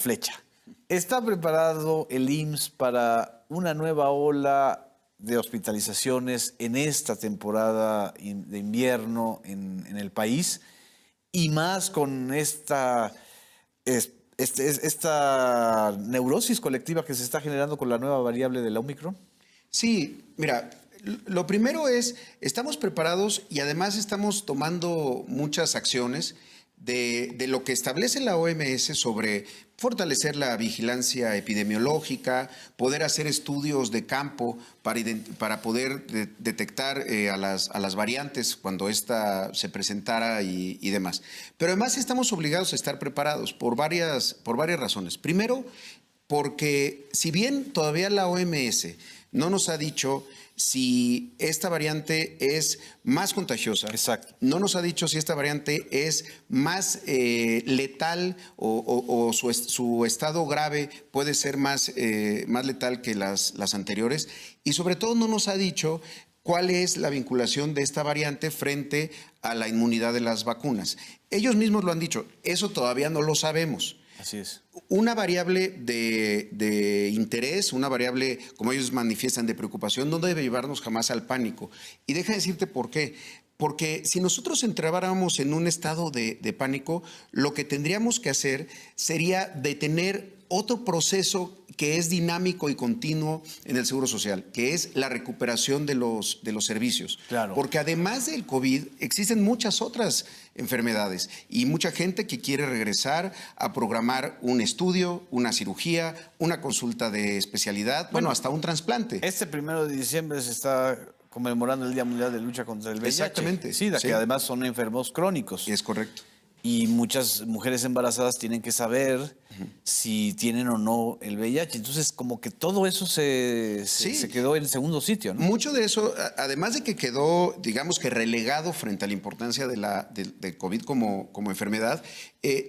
flecha. ¿Está preparado el IMSS para una nueva ola de hospitalizaciones en esta temporada de invierno en el país? Y más con esta neurosis colectiva que se está generando con la nueva variable de la Omicron. Sí, mira, lo primero es, estamos preparados y además estamos tomando muchas acciones de lo que establece la OMS sobre fortalecer la vigilancia epidemiológica, poder hacer estudios de campo para poder detectar a las variantes cuando ésta se presentara y demás. Pero además estamos obligados a estar preparados por varias razones. Primero, porque si bien todavía la OMS no nos ha dicho si esta variante es más contagiosa. Exacto. No nos ha dicho si esta variante es más letal o su estado grave puede ser más letal que las anteriores. Y sobre todo no nos ha dicho cuál es la vinculación de esta variante frente a la inmunidad de las vacunas. Ellos mismos lo han dicho, eso todavía no lo sabemos. Así es. Una variable de interés, una variable, como ellos manifiestan, de preocupación, no debe llevarnos jamás al pánico. Y deja de decirte por qué. Porque si nosotros entráramos en un estado de pánico, lo que tendríamos que hacer sería detener otro proceso que es dinámico y continuo en el Seguro Social, que es la recuperación de los servicios. Claro. Porque además del COVID, existen muchas otras enfermedades y mucha gente que quiere regresar a programar un estudio, una cirugía, una consulta de especialidad, bueno, hasta un trasplante. Este 1 de diciembre se está conmemorando el Día Mundial de Lucha contra el VIH. Exactamente. Sí, Sí. que además son enfermos crónicos. Es correcto. Y muchas mujeres embarazadas tienen que saber si tienen o no el VIH. Entonces, como que todo eso se quedó en segundo sitio, ¿no? Mucho de eso, además de que quedó, digamos que relegado frente a la importancia del COVID como enfermedad,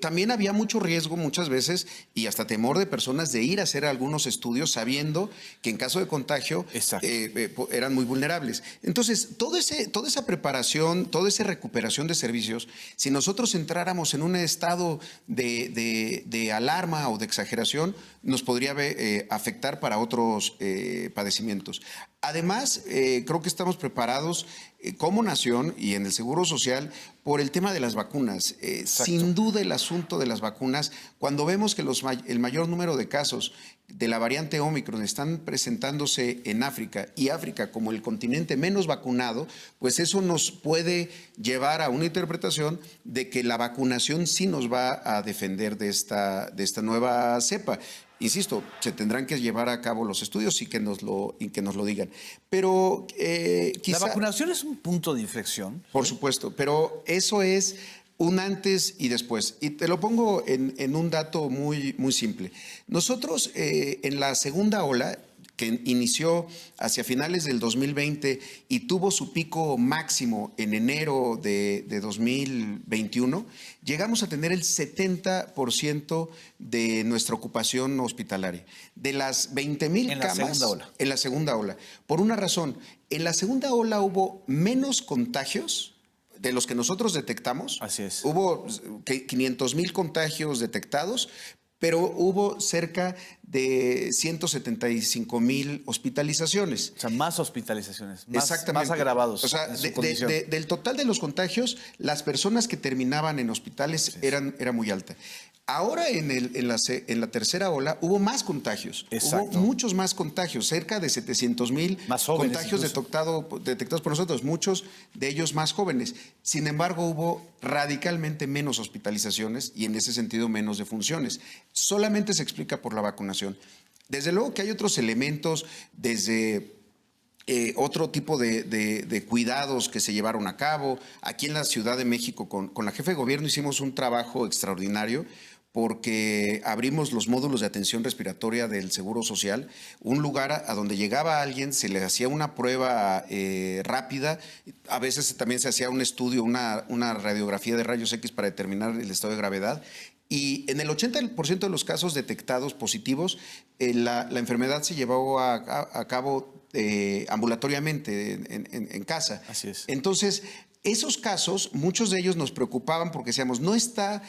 también había mucho riesgo muchas veces y hasta temor de personas de ir a hacer algunos estudios sabiendo que en caso de contagio eran muy vulnerables. Entonces, toda esa preparación, toda esa recuperación de servicios, si nosotros entráramos en un estado de alarma o de exageración, nos podría afectar para otros padecimientos. Además, creo que estamos preparados como nación y en el Seguro Social por el tema de las vacunas. Sin duda el asunto de las vacunas, cuando vemos que el mayor número de casos de la variante Omicron están presentándose en África y África como el continente menos vacunado, pues eso nos puede llevar a una interpretación de que la vacunación sí nos va a defender de esta nueva cepa. Insisto, se tendrán que llevar a cabo los estudios y que nos lo digan. Pero quizá... La vacunación es un punto de inflexión. Por supuesto, pero eso es un antes y después. Y te lo pongo en un dato muy, muy simple. Nosotros en la segunda ola, que inició hacia finales del 2020 y tuvo su pico máximo en enero de 2021, llegamos a tener el 70% de nuestra ocupación hospitalaria. De las 20,000 camas... En la segunda ola. En la segunda ola. Por una razón, en la segunda ola hubo menos contagios de los que nosotros detectamos. Así es. Hubo 500,000 contagios detectados, pero hubo cerca de 175,000 hospitalizaciones. O sea, más hospitalizaciones, más agravados. O sea, del total de los contagios, las personas que terminaban en hospitales eran muy alta. Ahora en la tercera ola hubo más contagios. Exacto. Hubo muchos más contagios, cerca de 700,000 contagios detectados por nosotros, muchos de ellos más jóvenes. Sin embargo, hubo radicalmente menos hospitalizaciones y en ese sentido menos defunciones. Solamente se explica por la vacunación. Desde luego que hay otros elementos, desde otro tipo de cuidados que se llevaron a cabo. Aquí en la Ciudad de México, con la jefa de gobierno, hicimos un trabajo extraordinario porque abrimos los módulos de atención respiratoria del Seguro Social, un lugar a donde llegaba alguien, se le hacía una prueba rápida, a veces también se hacía un estudio, una radiografía de rayos X para determinar el estado de gravedad. Y en el 80% de los casos detectados positivos, la enfermedad se llevó a cabo ambulatoriamente en casa. Así es. Entonces, Esos casos, muchos de ellos nos preocupaban porque decíamos, no está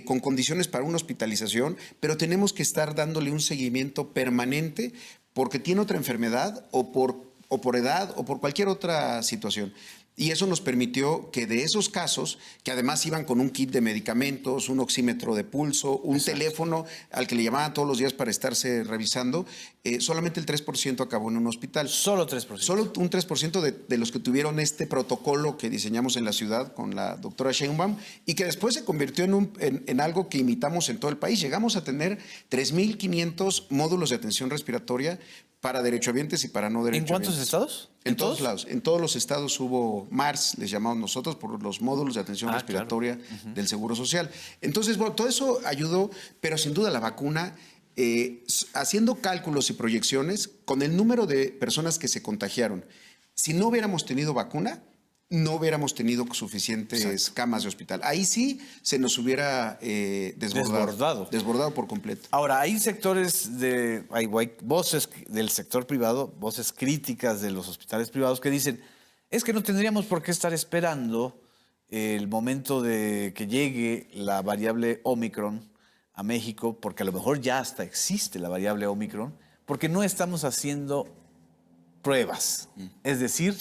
con condiciones para una hospitalización, pero tenemos que estar dándole un seguimiento permanente porque tiene otra enfermedad o por edad o por cualquier otra situación. Y eso nos permitió que de esos casos, que además iban con un kit de medicamentos, un oxímetro de pulso, un teléfono al que le llamaban todos los días para estarse revisando, solamente el 3% acabó en un hospital. Solo 3%. Solo un 3% de los que tuvieron este protocolo que diseñamos en la ciudad con la doctora Sheinbaum y que después se convirtió en algo que imitamos en todo el país. Llegamos a tener 3,500 módulos de atención respiratoria para derechohabientes y para no derechohabientes. ¿En cuántos estados? En todos lados. En todos los estados hubo MARS, les llamamos nosotros, por los módulos de atención respiratoria del Seguro Social. Entonces, bueno, todo eso ayudó, pero sin duda la vacuna, haciendo cálculos y proyecciones con el número de personas que se contagiaron, si no hubiéramos tenido vacuna, no hubiéramos tenido suficientes camas de hospital. Ahí sí se nos hubiera desbordado por completo. Ahora, hay sectores hay voces del sector privado, voces críticas de los hospitales privados que dicen, es que no tendríamos por qué estar esperando el momento de que llegue la variable Omicron a México, porque a lo mejor ya hasta existe la variable Omicron, porque no estamos haciendo pruebas. Es decir,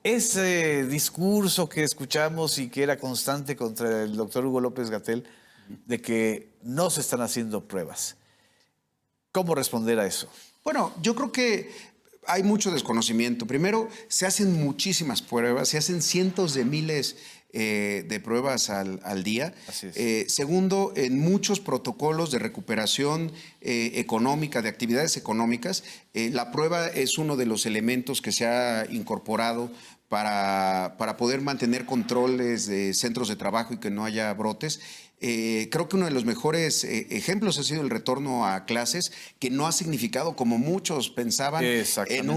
ese discurso que escuchamos y que era constante contra el doctor Hugo López-Gatell de que no se están haciendo pruebas. ¿Cómo responder a eso? Bueno, yo creo que hay mucho desconocimiento. Primero, se hacen muchísimas pruebas, se hacen cientos de miles de pruebas al día. Así es. Segundo, en muchos protocolos de recuperación económica, de actividades económicas, la prueba es uno de los elementos que se ha incorporado para poder mantener controles de centros de trabajo y que no haya brotes. Creo que uno de los mejores ejemplos ha sido el retorno a clases, que no ha significado, como muchos pensaban, en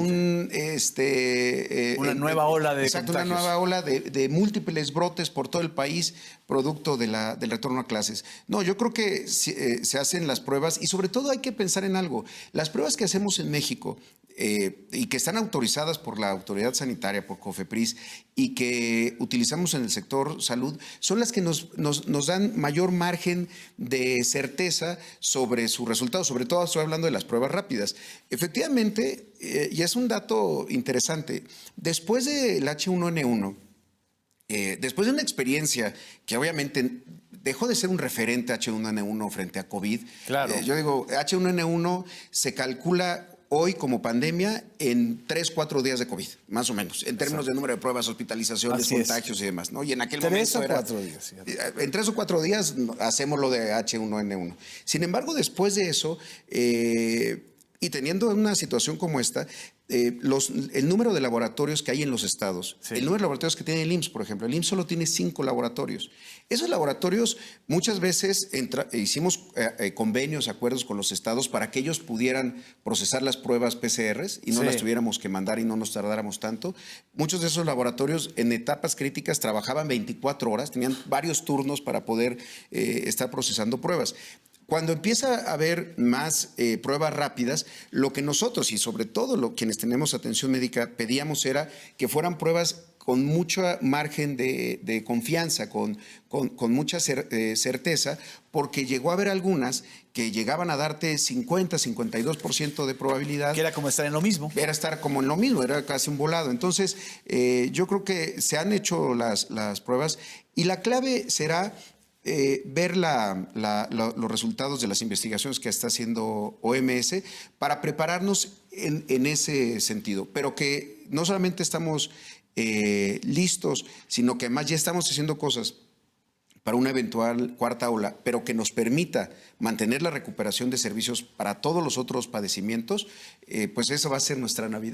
una nueva ola de exacto, contagios. Una nueva ola de múltiples brotes por todo el país, producto del retorno a clases. No, yo creo que se hacen las pruebas y sobre todo hay que pensar en algo. Las pruebas que hacemos en México y que están autorizadas por la autoridad sanitaria, por COFEPRIS, y que utilizamos en el sector salud, son las que nos dan mayor margen de certeza sobre su resultado. Sobre todo estoy hablando de las pruebas rápidas. Efectivamente, y es un dato interesante, después del H1N1, después de una experiencia que obviamente dejó de ser un referente H1N1 frente a COVID, claro. Yo digo, H1N1 se calcula hoy como pandemia en 3-4 días de COVID, más o menos, en términos de número de pruebas, hospitalizaciones, contagios y demás, ¿no? Y en aquel momento 3 o 4 días. En 3 o 4 días hacemos lo de H1N1. Sin embargo, después de eso, y teniendo una situación como esta, el número de laboratorios que hay en los estados, el número de laboratorios que tiene el IMSS, por ejemplo, el IMSS solo tiene 5 laboratorios. Esos laboratorios muchas veces hicimos convenios, acuerdos con los estados para que ellos pudieran procesar las pruebas PCRs y no las tuviéramos que mandar y no nos tardáramos tanto. Muchos de esos laboratorios en etapas críticas trabajaban 24 horas, tenían varios turnos para poder estar procesando pruebas. Cuando empieza a haber más pruebas rápidas, lo que nosotros y sobre todo quienes tenemos atención médica pedíamos era que fueran pruebas con mucho margen de confianza, con mucha certeza, porque llegó a haber algunas que llegaban a darte 50-52% de probabilidad. Que era como estar en lo mismo. Era estar como en lo mismo, era casi un volado. Entonces, yo creo que se han hecho las pruebas y la clave será ver los resultados de las investigaciones que está haciendo OMS para prepararnos en ese sentido, pero que no solamente estamos listos, sino que además ya estamos haciendo cosas para una eventual cuarta ola, pero que nos permita mantener la recuperación de servicios para todos los otros padecimientos, pues eso va a ser nuestra Navidad.